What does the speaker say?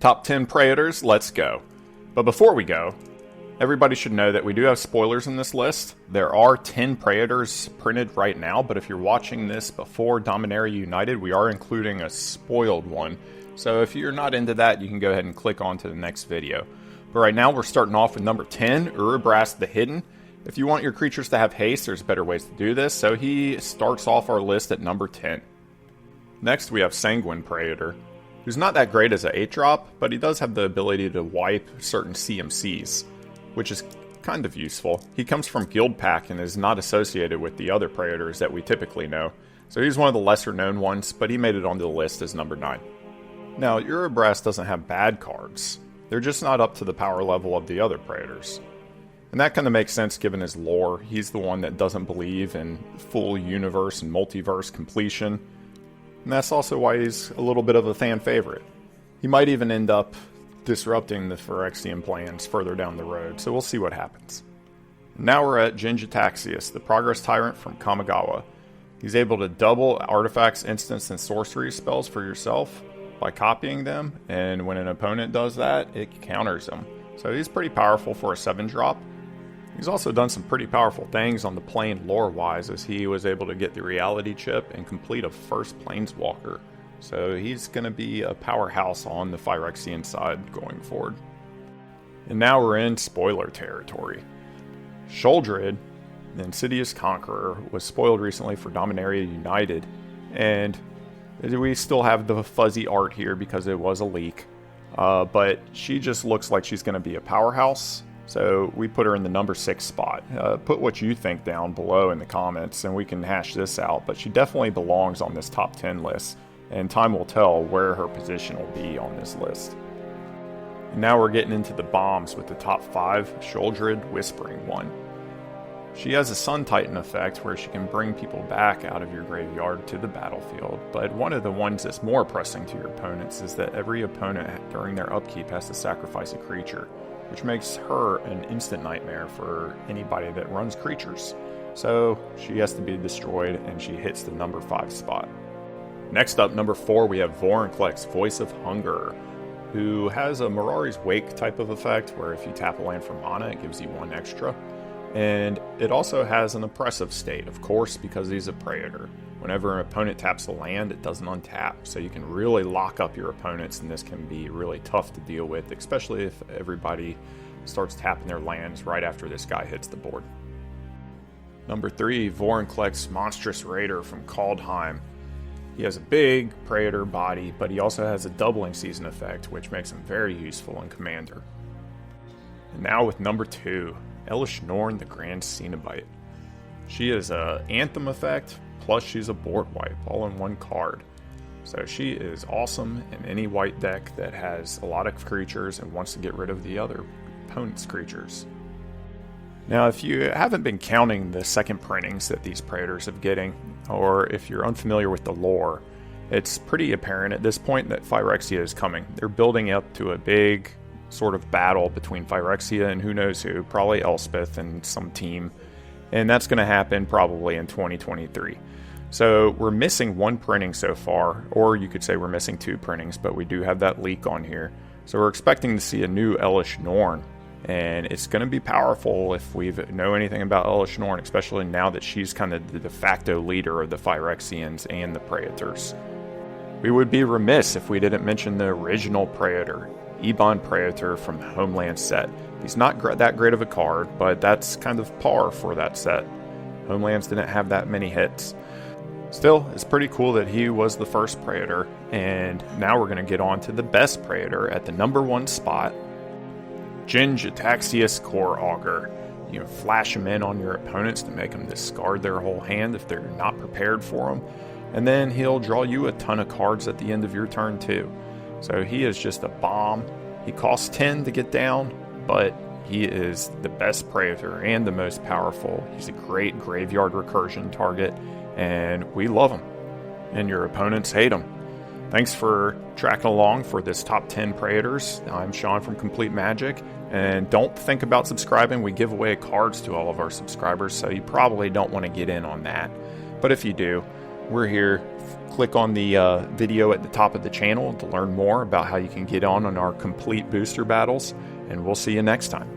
Top 10 Praetors, let's go. But before we go, everybody should know that we do have spoilers in this list. There are 10 Praetors printed right now, but if you're watching this before Dominaria United, we are including a spoiled one. So if you're not into that, you can go ahead and click on to the next video. But right now we're starting off with number 10, Urabrask the Hidden. If you want your creatures to have haste, there's better ways to do this, so he starts off our list at number 10. Next we have Sanguine Praetor, who's not that great as an 8-drop, but he does have the ability to wipe certain CMCs, which is kind of useful. He comes from Guild Pack and is not associated with the other Praetors that we typically know, so he's one of the lesser known ones, but he made it onto the list as number 9. Now, Urabrask doesn't have bad cards. They're just not up to the power level of the other Praetors. And that kind of makes sense given his lore. He's the one that doesn't believe in full universe and multiverse completion. And that's also why he's a little bit of a fan favorite. He might even end up disrupting the Phyrexian plans further down the road, so we'll see what happens. Now we're at Jhin Taxius, the Progress Tyrant from Kamigawa. He's able to double artifacts, instants, and sorcery spells for yourself by copying them, and when an opponent does that, it counters them. So he's pretty powerful for a 7-drop. He's also done some pretty powerful things on the plane lore-wise, as he was able to get the reality chip and complete a first planeswalker. So he's going to be a powerhouse on the Phyrexian side going forward. And now we're in spoiler territory. Sheoldred, the Insidious Conqueror, was spoiled recently for Dominaria United, and we still have the fuzzy art here because it was a leak. But she just looks like she's going to be a powerhouse. So we put her in the number 6 spot. Put what you think down below in the comments and we can hash this out. But she definitely belongs on this top 10 list. And time will tell where her position will be on this list. And now we're getting into the bombs with the top 5. Sheoldred, Whispering One. She has a Sun Titan effect where she can bring people back out of your graveyard to the battlefield, but one of the ones that's more pressing to your opponents is that every opponent during their upkeep has to sacrifice a creature, which makes her an instant nightmare for anybody that runs creatures. So she has to be destroyed and she hits the number 5 spot. Next up, number 4, we have Vornclick's Voice of Hunger, who has a Mirari's Wake type of effect where if you tap a land for mana, it gives you 1 extra. And it also has an oppressive state, of course, because he's a Praetor. Whenever an opponent taps a land, it doesn't untap, so you can really lock up your opponents, and this can be really tough to deal with, especially if everybody starts tapping their lands right after this guy hits the board. Number 3, Vornclick's Monstrous Raider from Kaldheim. He has a big Praetor body, but he also has a doubling season effect, which makes him very useful in Commander. And now with number 2, Ellaschnorn the Grand Cenobite. She is a Anthem effect, plus she's a board wipe, all in one card. So she is awesome in any white deck that has a lot of creatures and wants to get rid of the other opponent's creatures. Now, if you haven't been counting the second printings that these Praetors have getting, or if you're unfamiliar with the lore, it's pretty apparent at this point that Phyrexia is coming. They're building up to a big sort of battle between Phyrexia and who knows who, probably Elspeth and some team, and that's going to happen probably in 2023. So we're missing 1 printing so far, or you could say we're missing 2 printings, but we do have that leak on here. So we're expecting to see a new Ellaschnorn, and it's going to be powerful if we know anything about Ellaschnorn, especially now that she's kind of the de facto leader of the Phyrexians and the Praetors. We would be remiss if we didn't mention the original Praetor, Ebon Praetor from the Homeland set. He's not that great of a card, but that's kind of par for that set. Homelands didn't have that many hits. Still, it's pretty cool that he was the first Praetor, and now we're going to get on to the best Praetor at the number 1 spot, Jhin Taxius Core Augur. You can flash him in on your opponents to make them discard their whole hand if they're not prepared for him, and then he'll draw you a ton of cards at the end of your turn too. So he is just a bomb. He costs 10 to get down, but he is the best Praetor and the most powerful. He's a great graveyard recursion target, and we love him. And your opponents hate him. Thanks for tracking along for this top 10 Praetors. I'm Sean from Compleat Magic, and don't think about subscribing. We give away cards to all of our subscribers, so you probably don't want to get in on that. But if you do, we're here. Click on the video at the top of the channel to learn more about how you can get on our complete booster battles, and we'll see you next time.